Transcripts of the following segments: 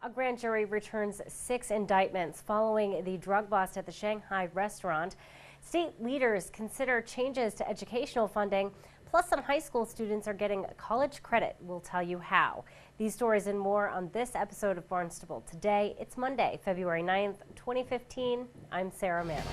A grand jury returns 6 indictments following the drug bust at the Shanghai restaurant. State leaders consider changes to educational funding, plus some high school students are getting college credit. We'll tell you how. These stories and more on this episode of Barnstable Today. It's Monday, February 9th, 2015. I'm Sarah Mantle.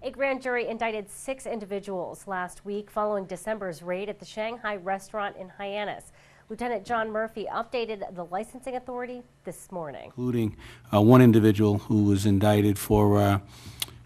A grand jury indicted 6 individuals last week following December's raid at the Shanghai restaurant in Hyannis. Lieutenant John Murphy updated the licensing authority this morning. Including one individual who was indicted for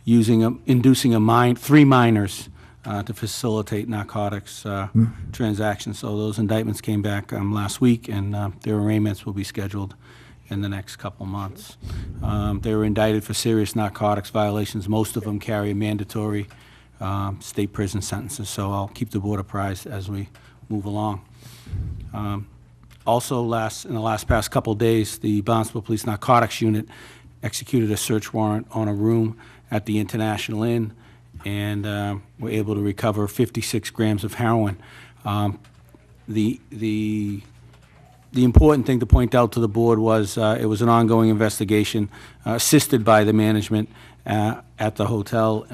inducing 3 minors to facilitate narcotics transactions. So those indictments came back last week, and their arraignments will be scheduled in the next couple months. They were indicted for serious narcotics violations. Most of them carry mandatory state prison sentences, so I'll keep the board apprised as we move along. Also, in the past couple days, the Barnstable Police Narcotics Unit executed a search warrant on a room at the International Inn, and were able to recover 56 grams of heroin. The important thing to point out to the board was it was an ongoing investigation assisted by the management at the hotel,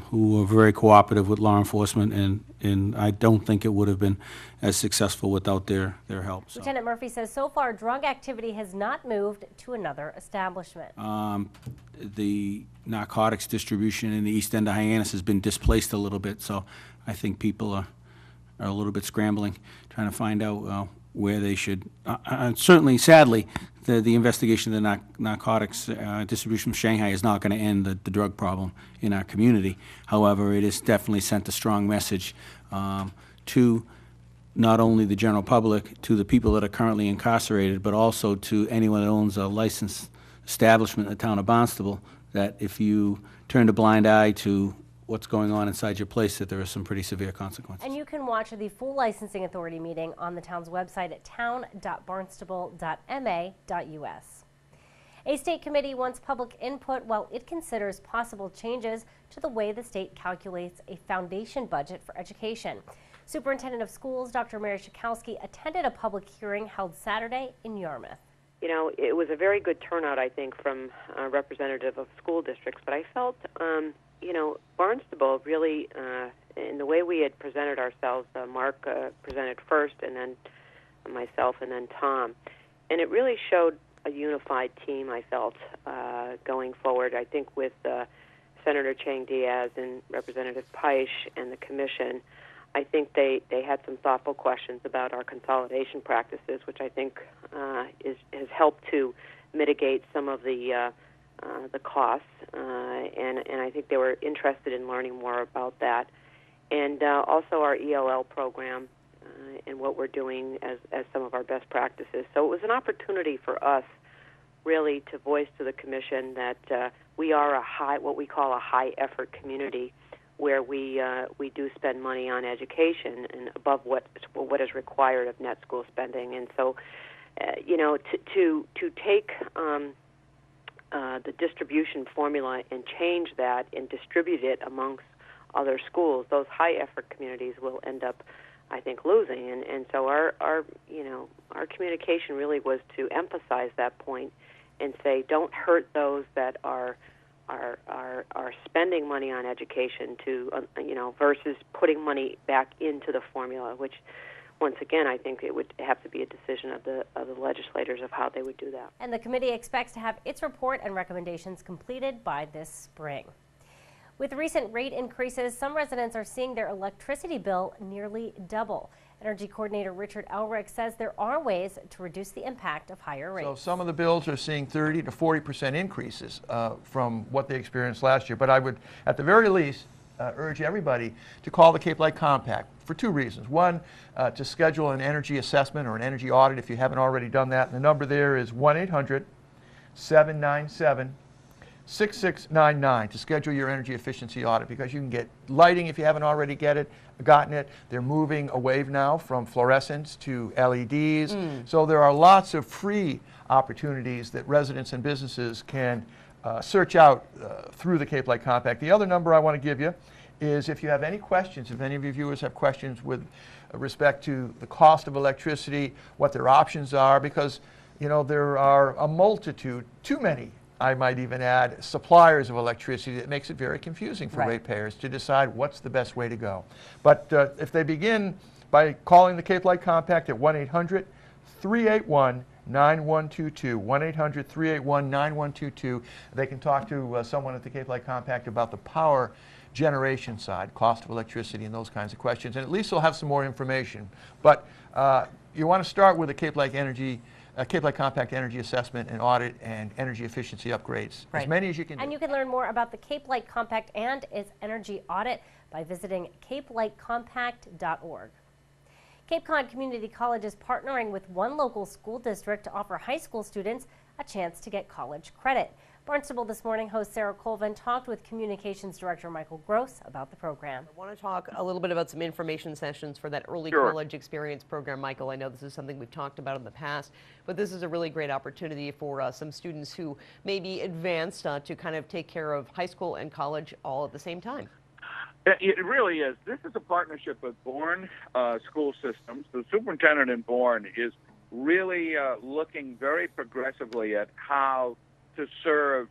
who were very cooperative with law enforcement, and I don't think it would have been as successful without their help. So. Lieutenant Murphy says so far drug activity has not moved to another establishment. The narcotics distribution in the east end of Hyannis has been displaced a little bit, so I think people are a little bit scrambling, trying to find out where they should. Certainly, sadly, the investigation of the narcotics distribution from Shanghai is not going to end the drug problem in our community. However, it has definitely sent a strong message to not only the general public, to the people that are currently incarcerated, but also to anyone that owns a licensed establishment in the town of Barnstable, that if you turned a blind eye to what's going on inside your place, that there are some pretty severe consequences. And you can watch the full licensing authority meeting on the town's website at town.barnstable.ma.us. A state committee wants public input while it considers possible changes to the way the state calculates a foundation budget for education. Superintendent of Schools Dr. Mary Schakowsky attended a public hearing held Saturday in Yarmouth. You know, it was a very good turnout, I think, from a representative of school districts, but I felt Barnstable really, in the way we had presented ourselves, Mark presented first, and then myself, and then Tom. And it really showed a unified team, I felt, going forward. I think with Senator Chang Diaz and Representative Peisch and the commission, I think they had some thoughtful questions about our consolidation practices, which I think has helped to mitigate some of the costs, and I think they were interested in learning more about that. And also our ELL program and what we're doing as some of our best practices. So it was an opportunity for us really to voice to the commission that we are what we call a high-effort community, where we do spend money on education and above what is required of net school spending. And so, to take the distribution formula and change that and distribute it amongst other schools, those high-effort communities will end up, I think, losing. And so our communication really was to emphasize that point and say, don't hurt those that are spending money on education versus putting money back into the formula, which, once again, I think it would have to be a decision of the legislators of how they would do that. And the committee expects to have its report and recommendations completed by this spring. With recent rate increases, some residents are seeing their electricity bill nearly double. Energy Coordinator Richard Elrick says there are ways to reduce the impact of higher rates. So some of the bills are seeing 30 to 40% increases from what they experienced last year. But I would, at the very least, urge everybody to call the Cape Light Compact for 2 reasons. One, to schedule an energy assessment or an energy audit if you haven't already done that. And the number there is 1-800-797 6699 to schedule your energy efficiency audit, because you can get lighting if you haven't already gotten it. They're moving away now from fluorescents to LEDs. So there are lots of free opportunities that residents and businesses can search out through the Cape Light Compact. The other number I want to give you is, if you have any questions, if any of your viewers have questions with respect to the cost of electricity, what their options are, because there are a multitude, too many, I might even add, suppliers of electricity, that makes it very confusing for ratepayers to decide what's the best way to go. But if they begin by calling the Cape Light Compact at 1-800-381-9122, 1-800-381-9122, they can talk to someone at the Cape Light Compact about the power generation side, cost of electricity, and those kinds of questions. And at least they'll have some more information. But you want to start with a Cape Light Compact energy assessment and audit and energy efficiency upgrades. As many as you can do. And you can learn more about the Cape Light Compact and its energy audit by visiting capelightcompact.org. Cape Cod Community College is partnering with one local school district to offer high school students a chance to get college credit. Barnstable This Morning host Sarah Colvin talked with Communications Director Michael Gross about the program. I want to talk a little bit about some information sessions for that early college experience program, Michael. I know this is something we've talked about in the past, but this is a really great opportunity for some students who may be advanced to kind of take care of high school and college all at the same time. It really is. This is a partnership with Bourne School Systems. The superintendent in Bourne is really looking very progressively at how to serve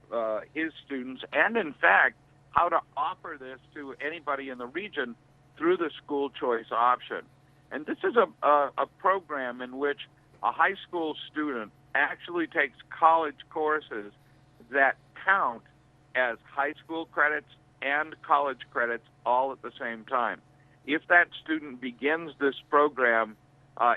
his students, and in fact, how to offer this to anybody in the region through the school choice option. And this is a program in which a high school student actually takes college courses that count as high school credits and college credits all at the same time. If that student begins this program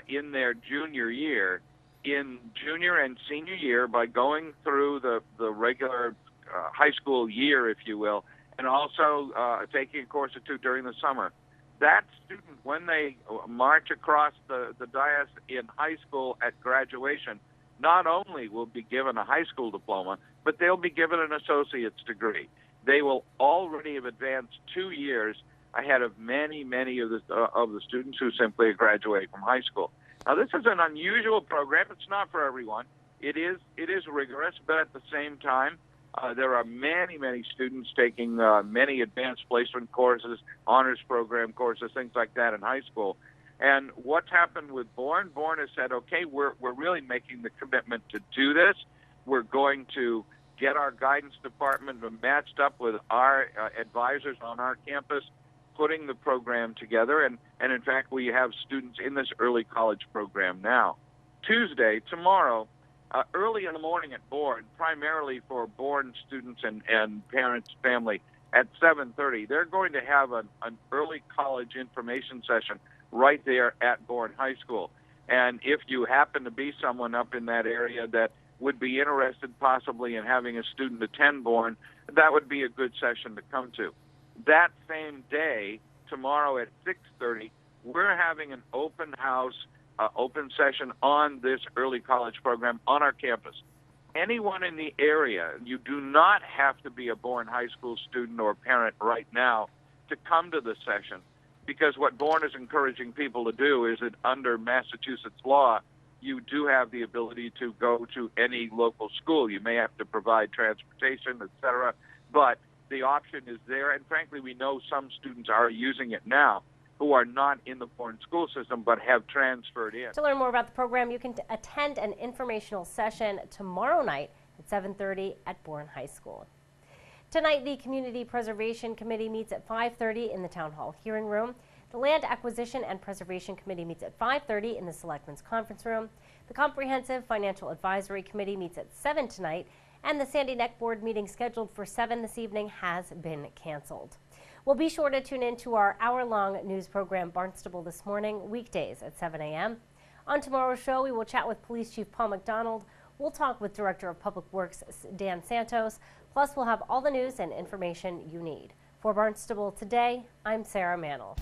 in their junior year, in junior and senior year, by going through the regular high school year, if you will, and also taking a course or two during the summer, that student, when they march across the dais in high school at graduation, not only will be given a high school diploma, but they'll be given an associate's degree. They will already have advanced 2 years ahead of many of the students who simply graduate from high school. Now, this is an unusual program. It's not for everyone. It is rigorous, but at the same time, there are many students taking many advanced placement courses, honors program courses, things like that in high school. And what's happened with Bourne? Bourne has said, okay, we're really making the commitment to do this. We're going to get our guidance department matched up with our advisors on our campus, putting the program together, and in fact, we have students in this early college program now. Tuesday, tomorrow, early in the morning at Bourne, primarily for Bourne students and parents, family, at 7:30, they're going to have an early college information session right there at Bourne High School. And if you happen to be someone up in that area that would be interested possibly in having a student attend Bourne, that would be a good session to come to. That same day, tomorrow at 6:30, we're having an open house, open session on this early college program on our campus. Anyone in the area, you do not have to be a Bourne High School student or parent right now to come to the session, because what Bourne is encouraging people to do is that under Massachusetts law, you do have the ability to go to any local school. You may have to provide transportation, etc., but the option is there, and frankly, we know some students are using it now who are not in the Bourne school system but have transferred in. To learn more about the program, you can attend an informational session tomorrow night at 7:30 at Bourne High School. Tonight, the Community Preservation Committee meets at 5:30 in the Town Hall hearing room. The Land Acquisition and Preservation Committee meets at 5:30 in the Selectmen's Conference Room. The Comprehensive Financial Advisory Committee meets at 7 tonight, and the Sandy Neck Board meeting scheduled for 7 this evening has been canceled. Well, be sure to tune in to our hour-long news program, Barnstable This Morning, weekdays at 7 a.m. On tomorrow's show, we will chat with Police Chief Paul McDonald. We'll talk with Director of Public Works Dan Santos. Plus, we'll have all the news and information you need. For Barnstable Today, I'm Sarah Mannel.